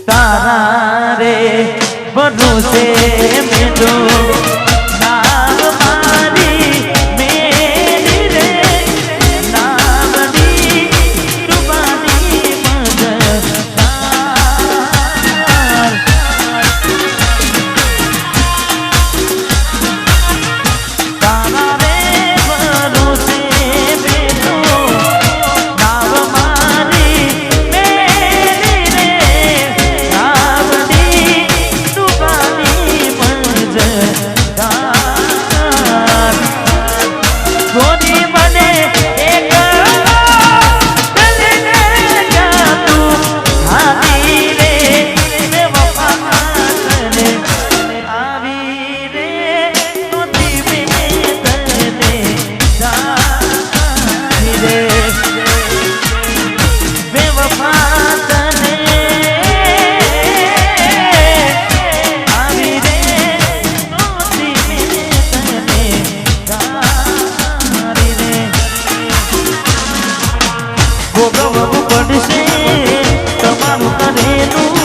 तारा रे भरोसे में तो नाम मारी मेरी रे नामनी डुबानी मददार तारा रे भरोसे में तो नाम मारी मेरी रे नामनी डुबानी मददार गोरी बने एक दिलने जा तू हाथी रे बेवफा करे आवी रे नदी में तले जानी रे बेवफा तले आवी रे नदी में तले जानी रे ભોગવવું પડશે તમારું કરેલું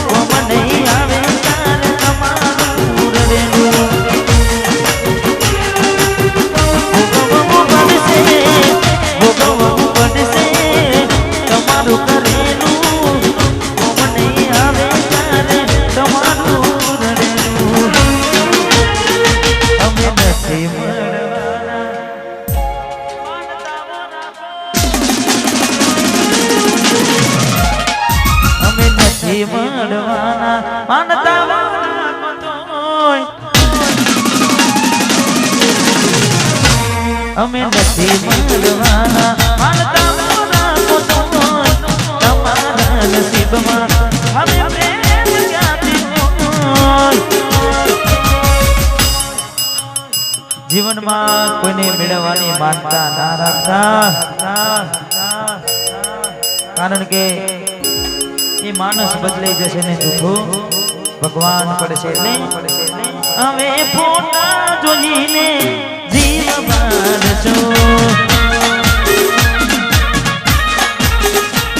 કોમ નહીં આવે ત્યારે તમારું રહેલું ભોગવવું પડશે તમારું કરેલું કોમ નહીં આવે ત્યારે તમારું રહેલું અમે નથી મળવાના અમે નથી મળવાના માનતા વાળા તોય અમે નથી મળવાના માનતા વાળા તોય તમારા નસીબમાં અમે પ્રેમ ક્યાંથી હોય જીવનમાં કોઈને મેળવવાની માનતા ના રાખતા કારણ કે એ માણસ બદલાઈ જશે ને જૂઠો ભગવાન પડશે ને હવે ફોટા જોઈને જીવ બાળશો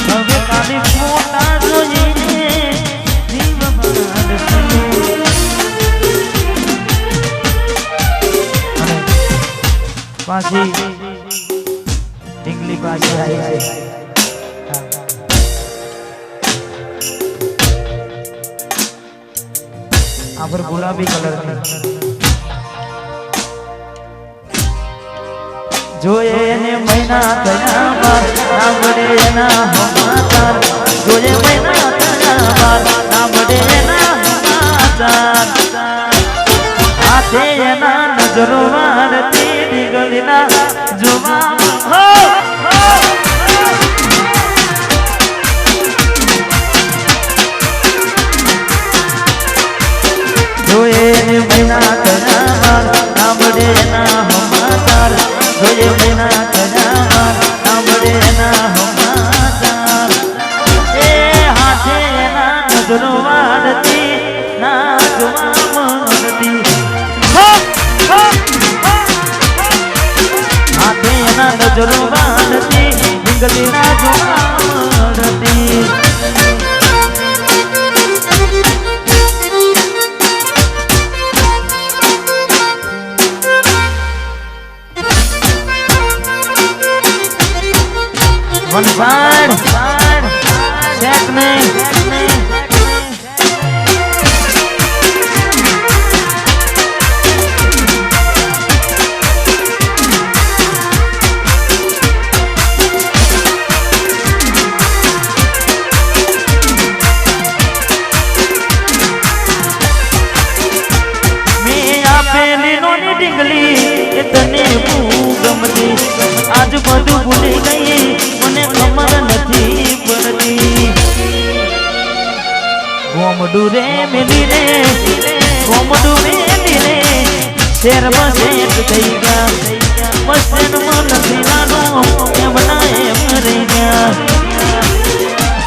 હવે ખાલી ફોટા જોઈને જીવ બાળશો પાછી ઢીંગલી પાછી આવી છે આ પર ગુલાબી કલરની જોયે ને મહિના થયા બાર ના મળે એના સમાચાર જોયે મહિના થયા બાર ના મળે એના સમાચાર હાથે એના નજરો વાળતી નીકળીના જોવા જોયે મહિના થયા બાર ના મળે એના સમાચાર જોયે મહિના થયા બાર ના મળે એના સમાચાર એ હાથે એના નજરો વાળતી ના જોવા મળતી હાથે એના નજરો વાળતી ઢીંગલી ના જોવા મળતી one side check me તને ગમતી આજ બધું ભૂલી ગઈ મને ખબર નથી પડતી ગોમડું રે મેલી રે ગોમડું રે મેલી રે શેર બસેટ થઈ ગયા બસેટમાં નથી નાનો એમના એમ રહી ગયા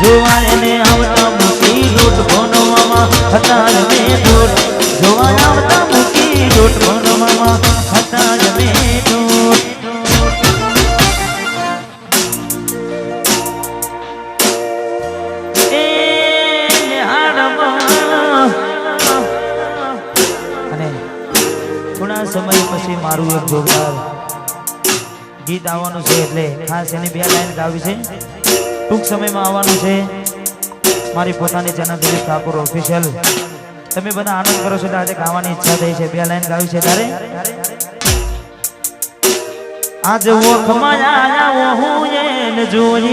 જોવા એને આવતા મૂકી લોટ ભણવામાં હતા મેં લોટ જોવા આવતા મૂકી લોટ ભણવામાં હતા મેં લોટ સમય પછી મારું એક જોરદાર ગીત આવવાનું છે એટલે ખાસ એની 2 લાઈન ગાવી છે ટૂંક સમયમાં આવવાનું છે મારી પોતાની ચેનલ દિલીપ ઠાકોર ઓફિશિયલ તમે બધા આનંદ કરો છો આજે ગાવાની ઈચ્છા થઈ છે 2 લાઈન ગાવી છે તારે આજ ઓખમાં આયા હું એને જોઈ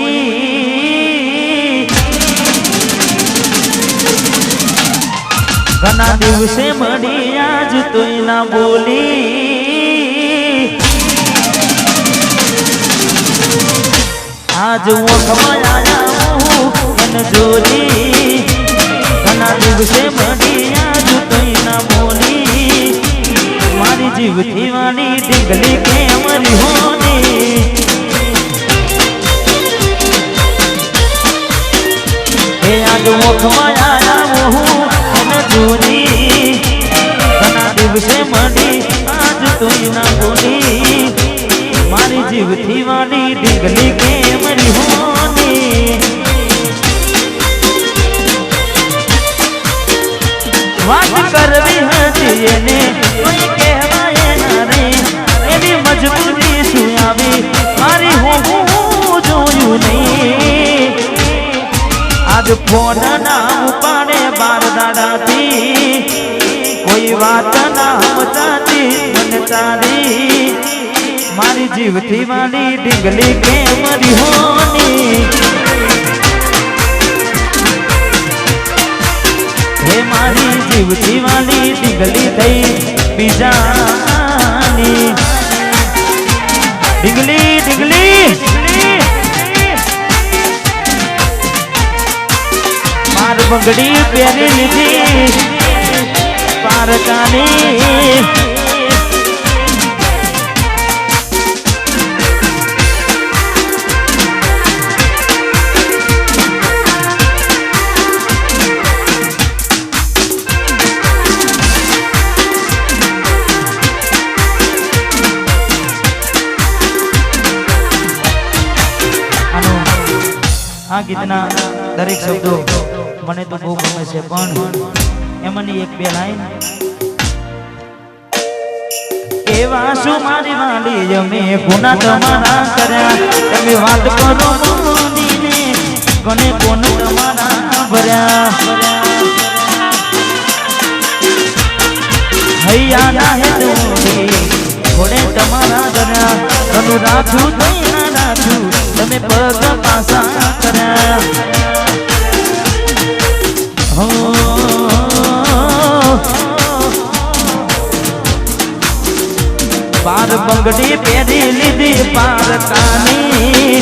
ઘણા દિવસે મળી આજ તોય ના બોલી આજ ઓખમાં આયા હું એને જોઈ ઘણા દિવસે મળી આજ તોય ના બોલી મારી જીવથી વાળી ડીંગલી કે અમારી હોની એ આજ ઓખમાં આયા હું એને જોઈ ઘણા દિવસે મળી આજ તોય ના બોલી મારી જીવથી વાળી ડીંગલી કે અમારી હોની વાત કરવી હતી એને કોઈ કહેવાય ના રે એની મજબૂરી શું આવી મારી હું જોયું નહીં આજ ફોન ના ઉપાડે 12 દાડાથી કોઈ વાત ના મચાતી મને તારી મારી જીવથી વાળી ડીંગલી કે મારી હોની હે મારી જીવથી વાળી ડીંગલી થઈ બીજાની ડીંગલી ડીંગલી માર બંગડી પહેરી લીધી પારકાની આ ગીતના દરેક શબ્દો મને તો બહુ ગમે છે પણ એમાંની 1-2 લાઈન એવા શું મારી વાલી અમે ગુના તમારા કર્યા તમે વાત કરો મોનીને કોને કોણ તમારા ભર્યા હૈયા ના હે થોડે તમારા ધર્યા તનું રાખું થઈ ના રાખું તમે પગ પાસા કર્યા બાર બંગડી પહેરી લીધી પારકાની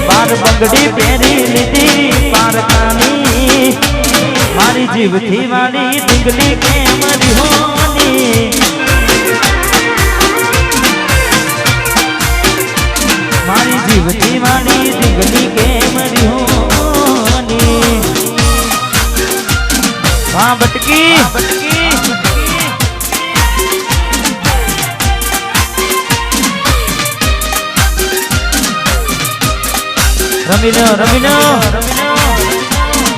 બાર બંગડી પહેરી લીધી પારકાની મારી જીવથી વાળી ડીંગલી કે મારી હોની મારી જીવથી વાળી ડીંગલી કે મારી હોની વાહ બટકી રમીનો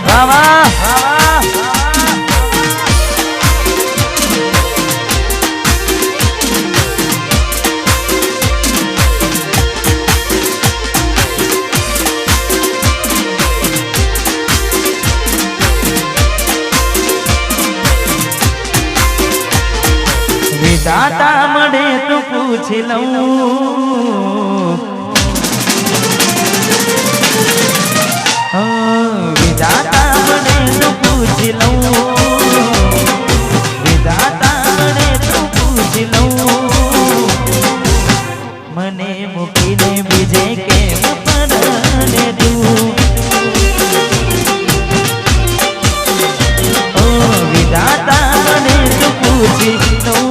વાહ વાહ વિધાતા મળે તો પૂછી લઉં વિધાતા મળે તો પૂછી લઉં વિધાતા મળે તો પૂછી લઉં મને મૂકીને બીજે કેમ પરણે તું વિધાતા મળે તો પૂછી લઉં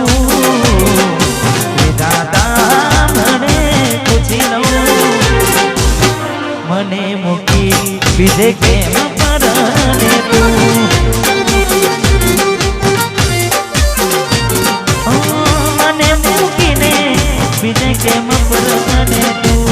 વિધાતા મળે પૂછી લઉં મને મૂકી બીજે કેમ પરણે તું મને મૂકીને બીજે કેમ પરણે તું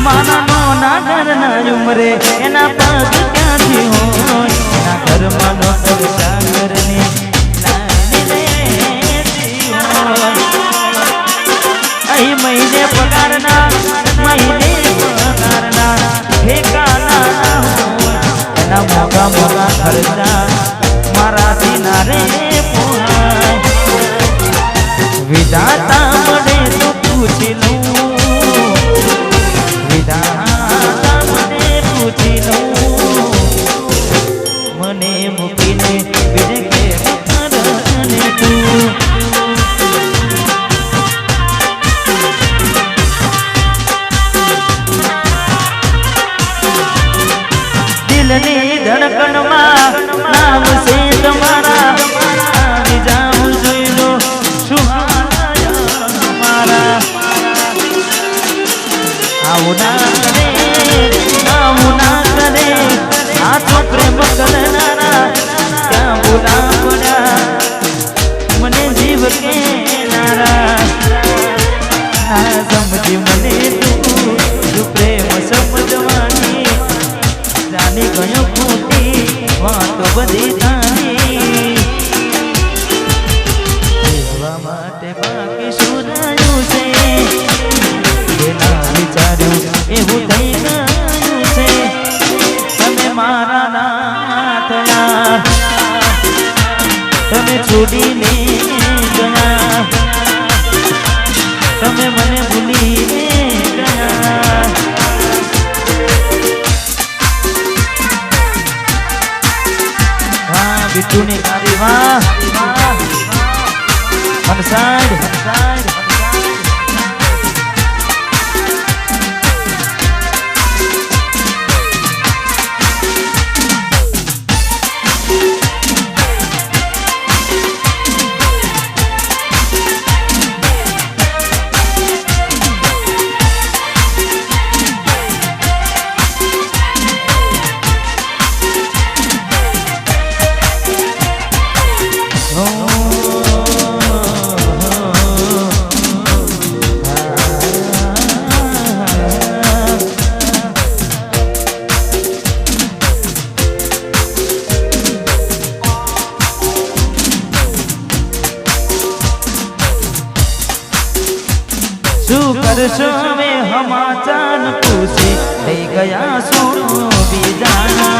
મારા ના ઘરના ઉમરે એના પગ ક્યાંથી હોય એના ઘરમાં નો સાગરની અહીં મહિને પગારના ઠેકાના એના મોગા મોગા ખર્ચા મારાથી ના રે વિધાતા મને તો પૂછી લઉં વિધાતા મને પૂછી લઉં મને મૂકીને બીજે કે કરને તું દિલની ધડકણમાં નામ છે તમારા આવી જાઉં જોઈ લો સુહારા આવું ના કરે આ તો પ્રેમ કરનારા ક્યાં બોલા પડ્યા મને જીવ કે નારા સમજી મને તું પ્રેમ સમજવાની જાની ગયો ખોટી વાતો બધી તારી એવા માટે બાકી શું રહ્યું છે એના વિચાર્યું એવું થઈ ગયું છે તમે મારા ના થયા તમે છોડીને ગયા તમે મને ભૂલીને ગયા बिट्टू ने कारी वाह वन साइड करशो में हमाचान पूछे ले गया सोनो बीजाना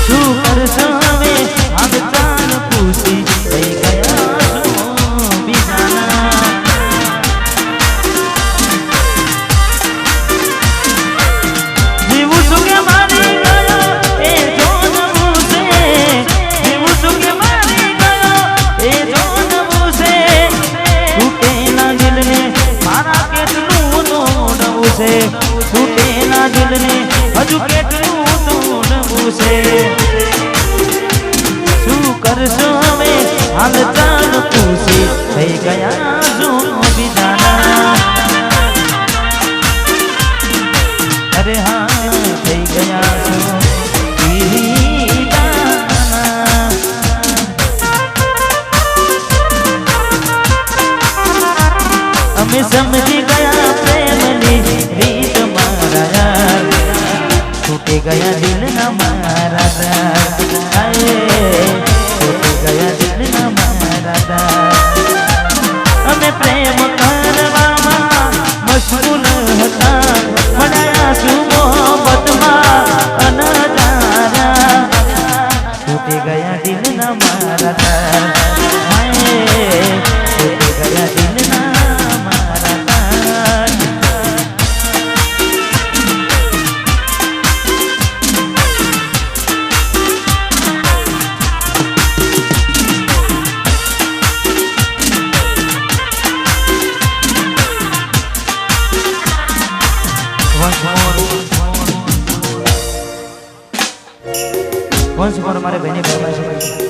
शू करशो में हमाचान पूछे ले गया सोनो बीजाना जीवु सुखे मारी गयो ए जोन मुझे जीवु सुखे मारी गयो ए તૂટેલા દિલને હજુ કેટલું તોડવું છે શું કરશો હવે હાલ ચાલ પૂછી થઈ ગયા શું વિધાના અરે હા થઈ ગયા શું વિધાના અમે સમજી ગયા પ્રેમની રીત મારા યાર છૂટે ગયા દિલના મારા છૂટે ગયા દિલના મારા અમે પ્રેમ કરવામાં મશગુલ હતા મળ્યા શું મોહબ્બતમાં અનજારા છૂટે ગયા દિલના મારા છૂટે ગયા દિલના वंश पर हमारे बहने फरमाइश है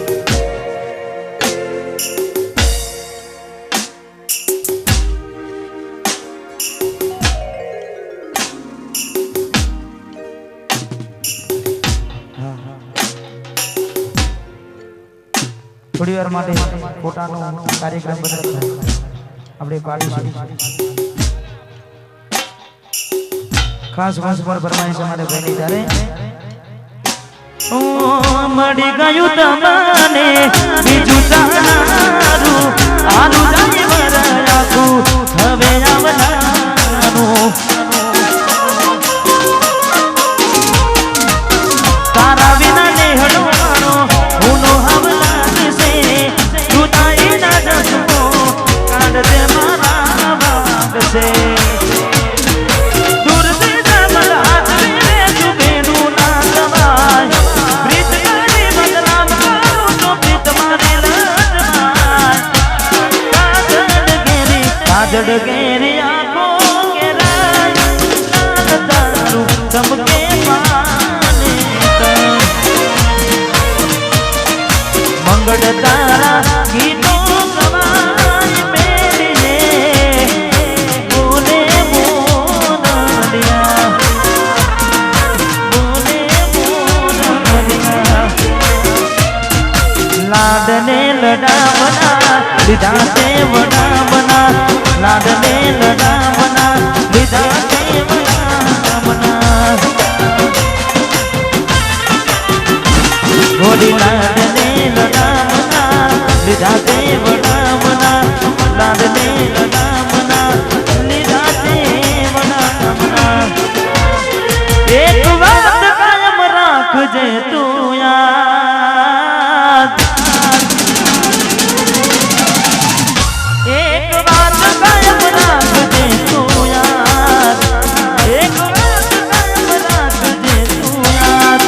थोड़ी वार माटे फोटानो कार्यक्रम बदल આપણે પાડીશું ખાસ વંશ પર ફરમાઈશ અમારે ભાઈની તારે ઓ મળી ગયું તમને બીજું તારું આનું જાય વરાકું હવે આવનારું તારા વિના નેહડવાનો હુનો હવ લાગશે જુદાઈ ના જસમો કાઢ દે મારા વાગશે जड़ गेरी आंखों के लाल दारू चमके पाने मंगल तारा गीतों गवाए मेरी ने बोले बोलिया लाडने लड़ा बना लिदा से बना बना लाडने लड़ा बना लिदा से बना बना गोरी लाडने लड़ा बना लिदा से बना बना लाडने लड़ा बना लिदा से बना बना एक बात कायम राखजे तू याद एक बात कायम राखजे तू याद एक बात कायम राखजे तू याद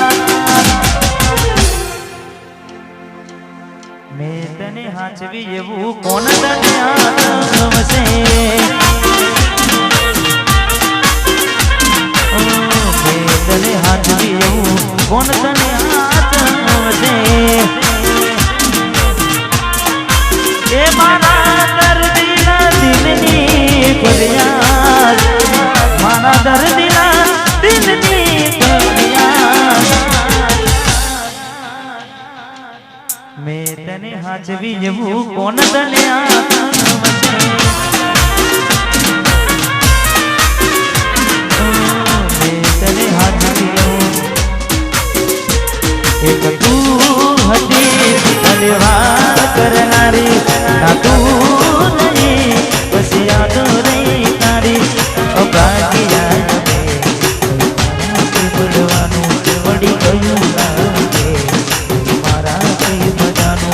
मैं तने हाचवी एवं कोण तने आतमसे मैं तने हाचवी एवं कोण तने आतमसे ए मारा दर्दीला दिलनी फरियाद मारा दर्दीला दिलनी फरियाद मैं तने हाचवी एवं कोण तने आतमसे मैं तने हाचवी एक तू हती धन्यवाद करनारी ना तू नहीं बस याद नहीं तारी अभागिया बोलवानू वडी गયું લાગે મારા કઈ બજાનો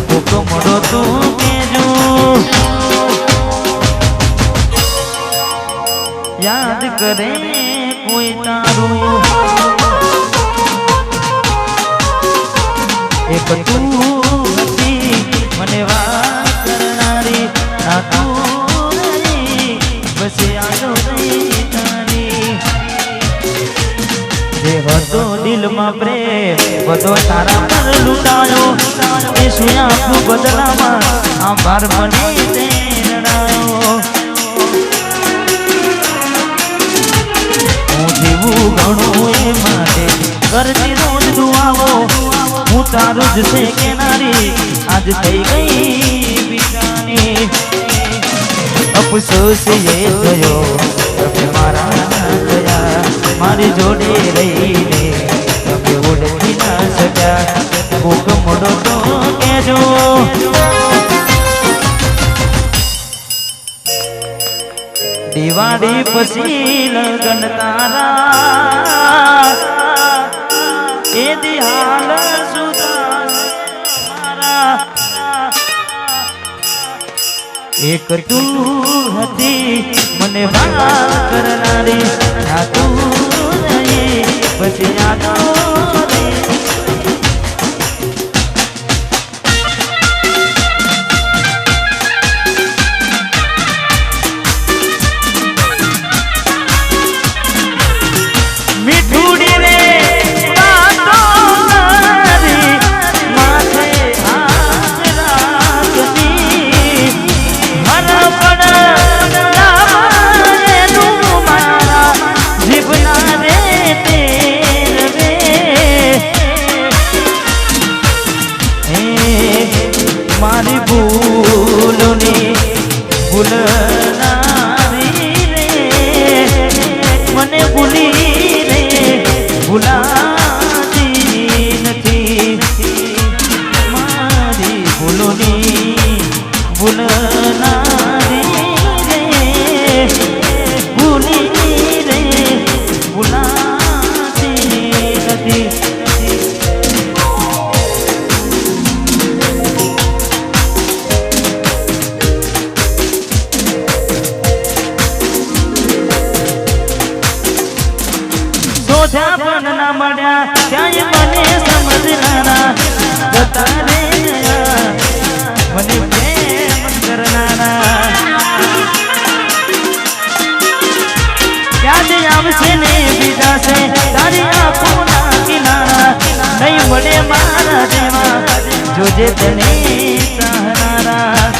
કોકો મોડો તું કેજો याद करे कोई तारू एक तू हती मने वात करनारी ना तू नहीं बस यादो नहीं तारी जे हतो दिल में प्रेम बधो तारा पर लुटायो ए सुया तू बदला में आभार बने ते रडायो હું જીવું ઘણું એ માટે કરતી રોજ દુઆઓ હું તારું જ છે કેનારી આજ થઈ ગઈ બીજાની અફસોસ એ થયો તમે મારા ગયા મારી જોડે રહીને તમે ઓળખી ના શક્યા કોક મોડો તો કહેજો दिवाड़ी पसी लगन तारा ए दिहाल सुधारा एक तू हती मने बात करनारी ना तू नहीं बस यादो जीवना रे तेरे ભૂલનારી રે મને ભૂલી રે ભૂલાતી નથી મારી ભૂલોની ભૂલનારી રે ભૂલી રે ભૂલાતી નથી શોધ્યા પણ ના મળ્યા ક્યાંય મને સમજનારા જતા રે મને પ્રેમ કરનારા યાદ આવશે ને બીજા છે તારી આંખોના કિનારા નહીં મળે મારા જેવા જોજે તને ચાહનારા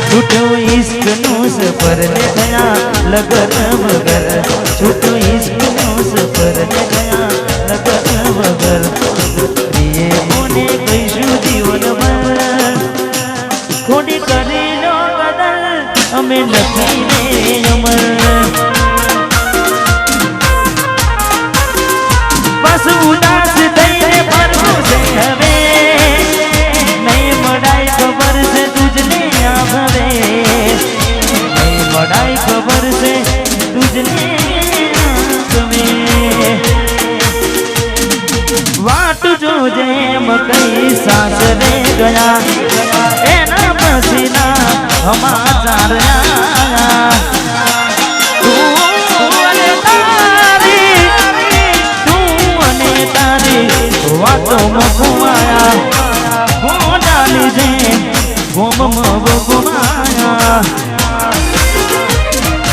છૂટો ઈશ્કનું સફર ને ગયા લગન વગર છૂટો ઈશ્કનું સફર ને ગયા લગન વગર પ્રિય કોને કહીશું જીવનભર થોડી કરી લો બદલ અમે નથી ને અમર બસ ઉદાસ થઈને ફરવું છે હવે નહીં મળાય ખબર છે તુજને આભરે નહીં મળાય ખબર છે તુજને આભરે વાટ જોજે મકઈ સાસરે ગયા એના પછીના સમાચાર આયા વાતો મગુમાયા ગોડા લીધે ગોમ મગુમાયા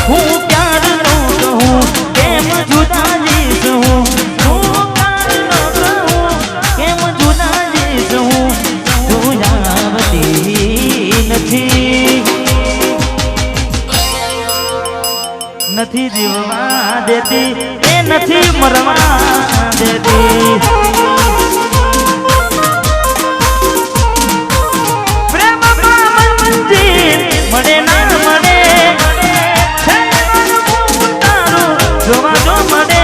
હું ક્યારનો કહું કેમ જુદા જઈશું હું ક્યારનો કહું કેમ જુદા જઈશું તું આવતી નથી નથી જીવવા દેતી એ નથી મરવા દેતી મળે ના મળે જોવા જો મળે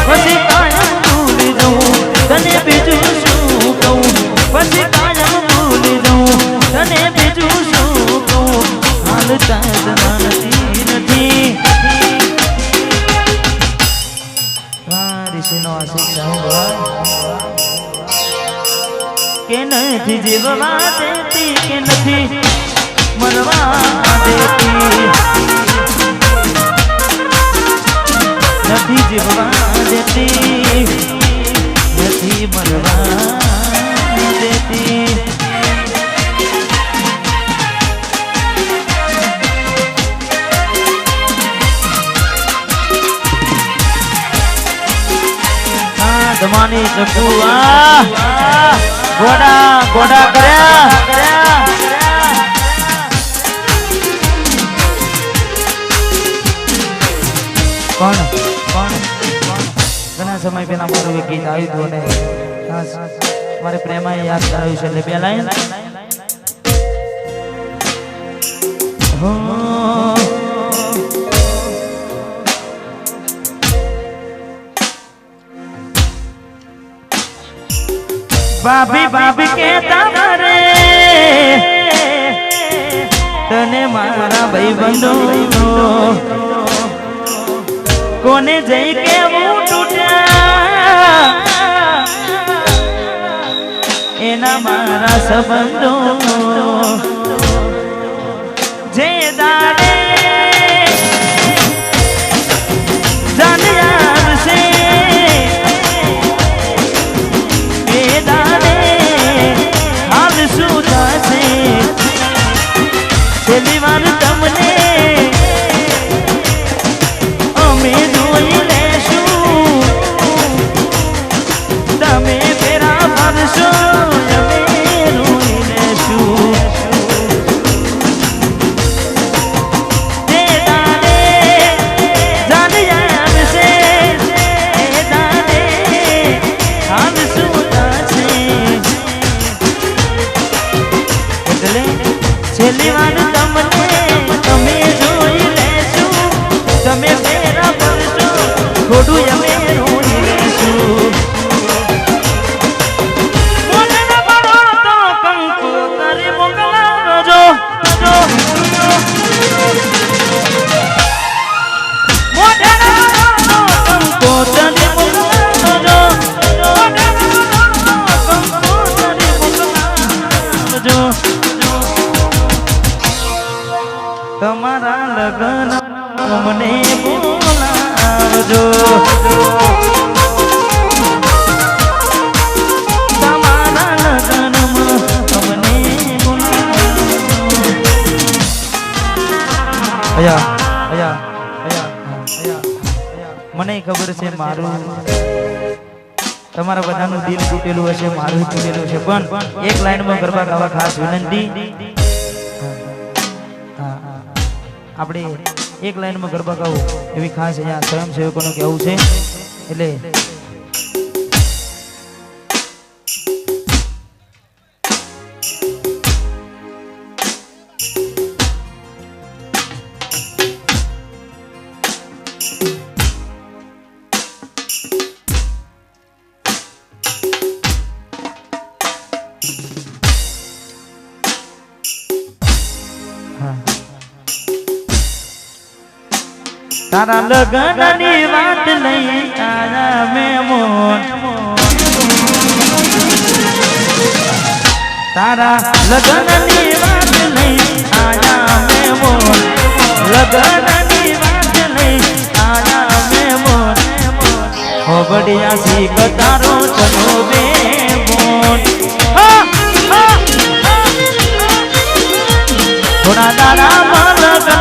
પછી કાયમ ભૂલી જવું તને બીજું શું કહું પછી કાયમ ભૂલી જવું તને બીજું શું કહું હાલ ચાંદના નથી ઋષિનો આશીષ કે નથી જીવવા દેતી કે નથી મરવા દેતી નથી જીવવા દેતી નથી મરવા દેતી ધમાની ચકુઆ ગોડા ગોડા કર્યા કોણ ઘણા સમય પહેલા મારું એક ગીત આવ્યું હતું અને મારે પ્રેમાએ યાદ કરાવ્યું છે એટલે બે લાઈન ભાભી ભાભી કેતા મરે તને મારા ભાઈબંધો કોને જઈ કેવું તૂટ્યા એના મારા સંબંધો જે દાડે જાન આવશે એ દાડે હાલ શું થશે છેલ્લી વાર તમને અમે જોઈ લેશું તમે ફેરા ફરશો અમે રોઈ લેશું તે દાડે જાન આવશે એ દાડે હાલ શું થશે એટલે છેલ્લી વાર તમને તમારા લગન મને બોલાવજો તમારા લગનમાં મને બોલાવજો મને ખબર છે મારું તમારા બધાનું દિલ તૂટેલું હશે મારું તૂટેલું છે પણ એક લાઈનમાં ગરબા ગાવા ખાસ વિનંતી આપણે એક લાઈનમાં ગરબા ગાવું એવી ખાસ અહીંયા સ્વયંસેવકોનું કહેવું છે એટલે તારા લગનની વાત લઈ આયા મેમોન તારા લગનની વાત લઈ આયા મેમોન લગનની વાત લઈ આયા મેમોન હો બડિયા શીખ તારો ચલો મેમોન થોડા દાડા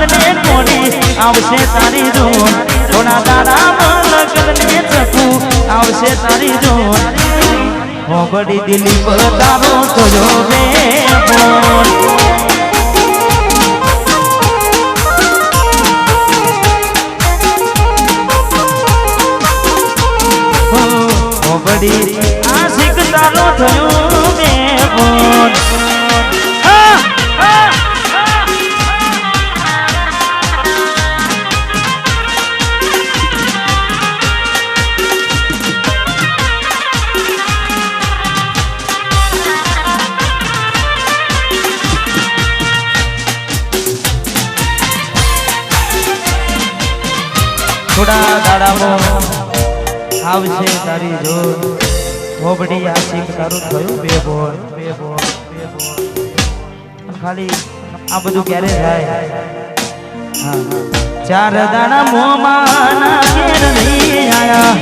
લગનને કોની આવશે તારી જોન થોડા દાડા લગનને ચકું આવશે તારી જોન હો બડી દિલી પર તારો જોજો બે બોન હો બડી આશિક તારો થયો બે બોન થોડા દાડામાં આવશે તારી જોર હોબડી આશિક તારું થયું બે બોલ ખાલી આ બધું ક્યારે થાય ચાર દાડા મોમાં ઘેર નહીં આયા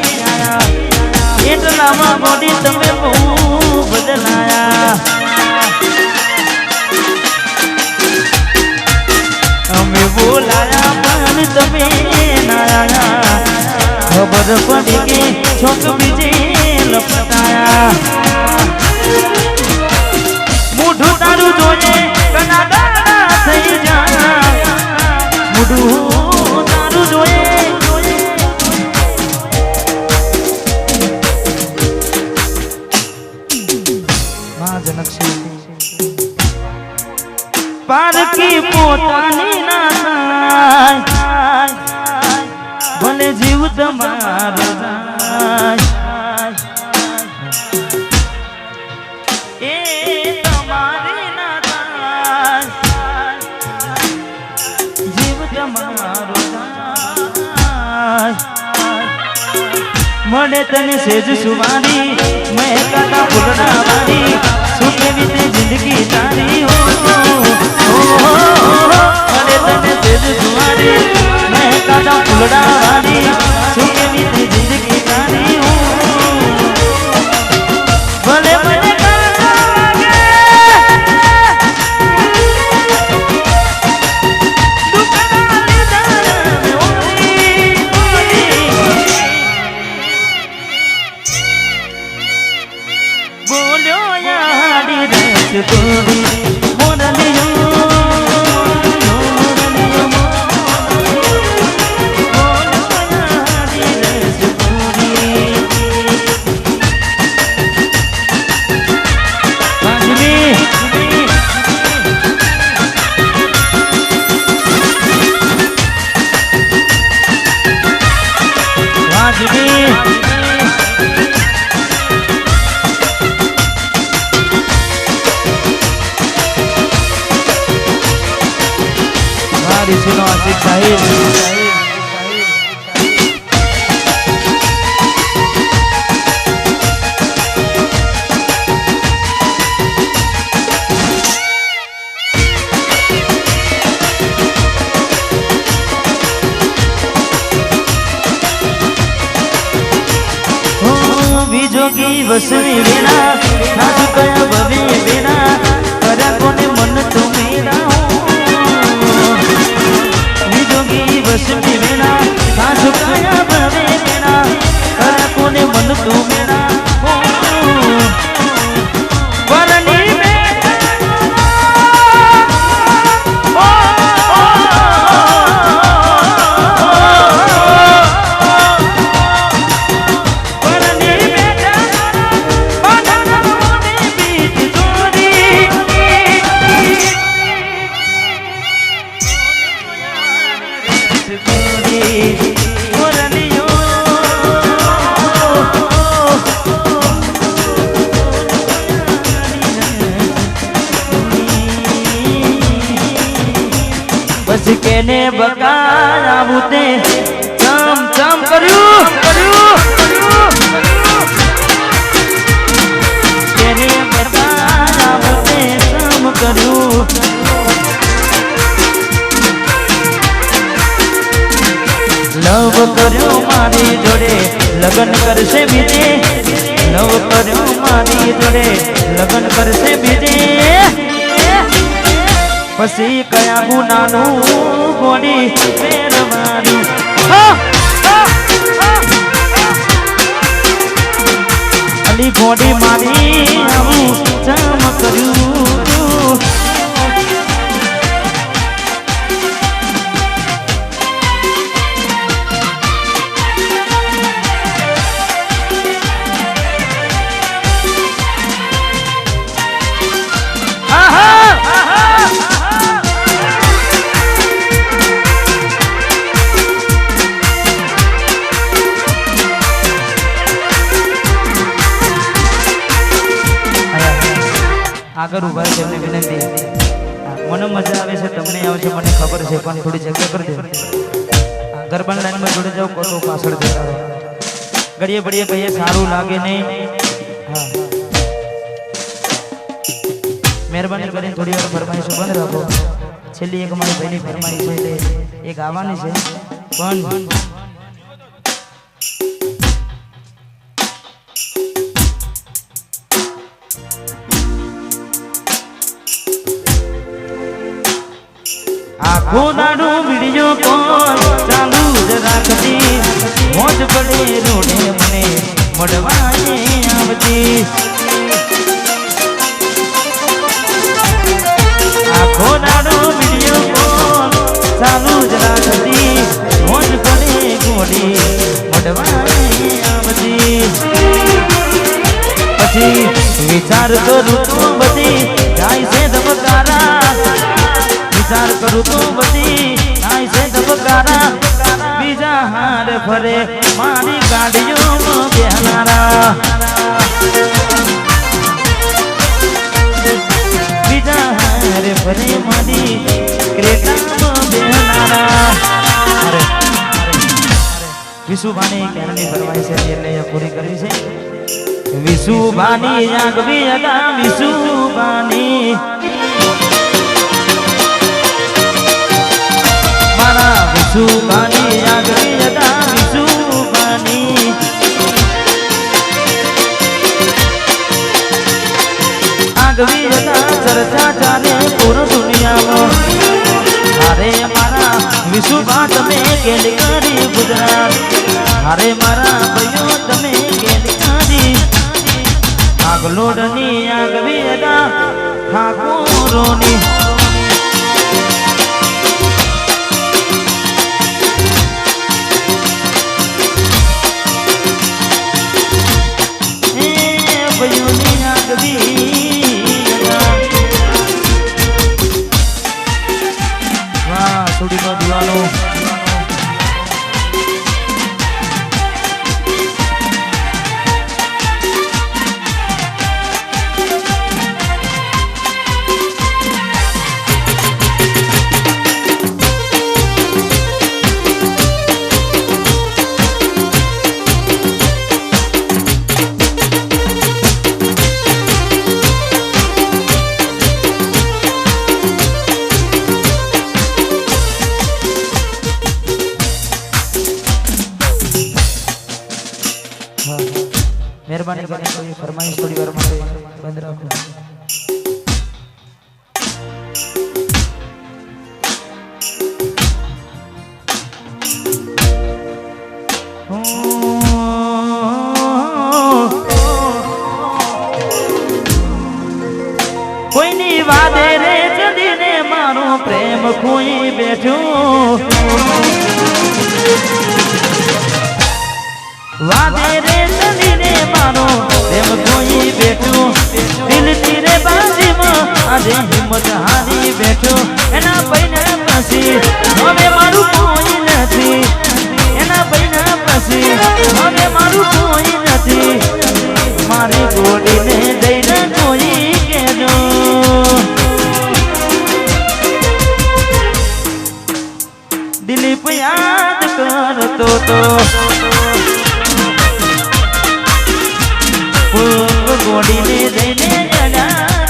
એટલામાં મોડી તમે બહુ બદલાયા અમે બોલાયા પણ તમે ખબર પડી કે છોક બીજે લપટાયા મોઢું તારું જોજે કના દાડા થઈ જા મોઢું તારું જોયે માં જનક પારકી પોતાની ના ભલે જીવ તમારો એ તમારી ના જીવ તમારો મળે તને સેજ સુવારી મેં કાકા ફૂલડા વાળી શું કેવી તે જિંદગી તારી મળે તને સેજ સુવારી મેં કાકા ફૂલડા વાળી શું કેવી તે જિંદગી તારી ભલે મને બોલ્યો યાડી રસ તોડી આશિક સાહિબ જોગી વસવી વેણા સાસુ કયા ભવે વેણા કર્યા કોને મન તો મેરા જોગી વસવી વેણા સાસુ કયા ભવે વેણા કર્યા કોને મન તો મેરા કેને બકાવું તે ચમ ચમ કર્યું કેને બકાવું તે ચમ કર્યું લવ કર્યો મારી જોડે લગ્ન કરશે બીજે લવ કર્યો મારી જોડે લગ્ન કરશે બીજે પછી કયા ગુનાનું ગોડી ફેરવાનું અલી ગોડી મારી આવું ચમ કર્યું આગળ ઉભા તેમને વિનંતી મને મજા આવે છે તમને આવશે મને ખબર છે પણ થોડી જગ્યા કરી દે ગરબાની લાઈનમાં જોડે જાવ કોતો પાછળ જતા રહો ઘડીએ બડીએ કહીએ સારું લાગે નહીં હા મહેરબાની કરીને થોડી વાર ફરમાઈશ બંધ રાખો છેલ્લી એક મારી ભાઈની ફરમાઈશ છે એટલે એક આવવાની છે પણ આખો દાડો વિડિયો કોલ ચાલુ જ રાખતી મોજ પડે રોડે મને મળવાને આવતી આખો દાડો વિડિયો કોલ ચાલુ જ રાખતી મોજ પડે ગોડી મળવાને આવતી પછી વિચાર કરું તો બધી જાય છે ધબકારા વિચાર કરું તો બધી આય છે ધબકારા બીજા હાર ફરે મારી ગાડીઓમાં બેહનારા બીજા હાર ફરે મારી ક્રેટામાં બેહનારા અરે વિશુભાની કેરની ફરમાઈ છે એટલે પૂરી કરવી છે વિશુભાની આગવી હતા વિશુભાની વિશુભાની આગવી હતા વિશુભાની આગવી હતા ચર્ચા ચાલે પૂરો દુનિયામાં અરે મારા વિશુભા તમે કેલી કરી ગુજરાત અરે મારા ભાઈઓ તમે કેલી કરી આગલોડની આગવી હતા ઠાકોરોની થોડી દીવાનો મહેરબાની કરીને કોઈ ફરમાઈશ થોડી વાર માટે બંધ રાખો. કોઈની વાદે રે ચડીને મારો પ્રેમ ખોઈ બેઠું, વાદે રે ચડીને મારો પ્રેમ ખોઈ બેઠું, દિલની રે બાજીમાં આજે હિંમત હારી બેઠું. એના પૈના પછી હવે મારું કોઈ નથી, એના પૈના પછી હવે મારું કોઈ નથી. મારી ગોડીને દઈને કોઈ કેજો, દિલીપ યાદ કરતો તો ગોડીને દઈને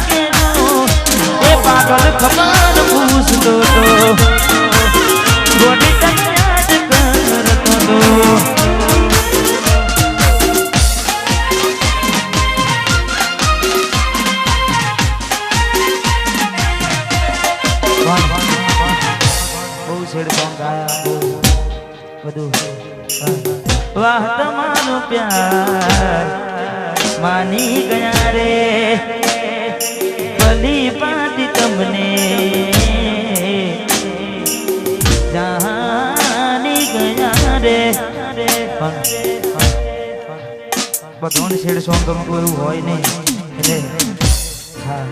કેજો, એ પાગલ ખબર પૂછતો તો ગોડી તને યાદ કરતો તો. વાહ તમારો પ્યાર માની ગયા રે, ભલી પાટી તમને જાની ગયા રે. બધું છેડ સોંગ ગમે કોઈ એવું હોય નહીં એટલે હા,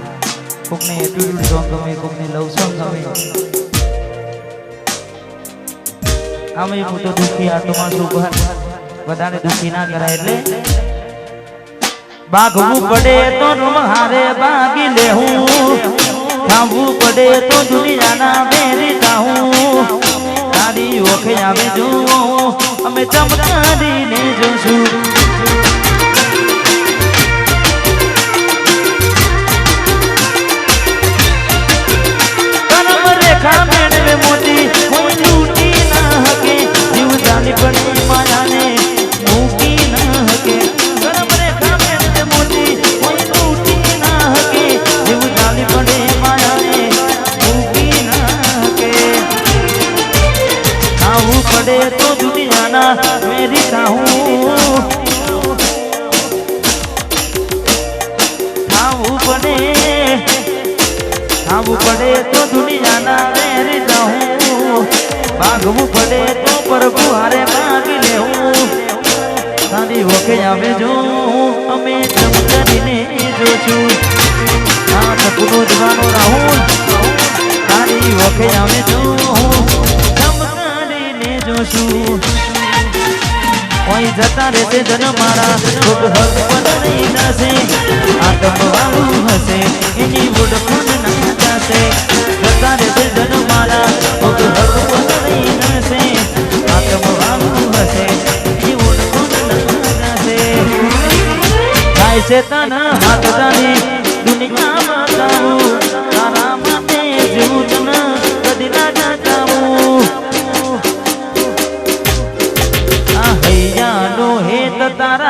કોકને એટીટ્યુડ સોંગ ગમે, કોકને લવ સોંગ ગમે. આમે હું તો દુઃખી આત્મા છું, બધાને દુઃખી ના કરાય એટલે ભાગવું પડે તો હારે ભાગી લેવું, ખાવું પડે તો દુનિયાના બેરી જાઉં. તારી ઓખે આવે જો અમે ચમકારીને જોશું, કરમ રેખા મેળવે મોટી કોઈ લૂટી ના હકે, જીવ જાની પડી માયાને મૂકી ના હકે. કરમ રેખા મેળવે મોટી કોઈ લૂટી ના હકે, જીવ જાની પડે માયાને મૂકી ના હકે. ખાવું પડે તો દુનિયાના મેરી જાઉં, ખાવું પડે તો દુનિયાના મેરી જાઉં, ભાગવું પડે તો પ્રભુ હારે ભાગી લેવું. તારી વખે આવે જો અમે ચમકારીને જોશું, આ સપનો જવાનો રાહુલ. તારી વખે આવે જો ચમકારીને જોશું, કોઈ જતા રહેશે જન મારા ખુદ હક પણ નહીં જશે. આતમ વાળું હશે એની ઓળખણ ના જશે, જતા રહેશે જન મારા ખુદ હક પણ નહીં જશે. આતમ વાળું હશે એની ઓળખણ ના જશે. થાય છે તન હાથ જાની દુનિયામાં જાઉં, તારા માટે જીવું તન કદી ના જાઉં. હૈયાનો હેત તારા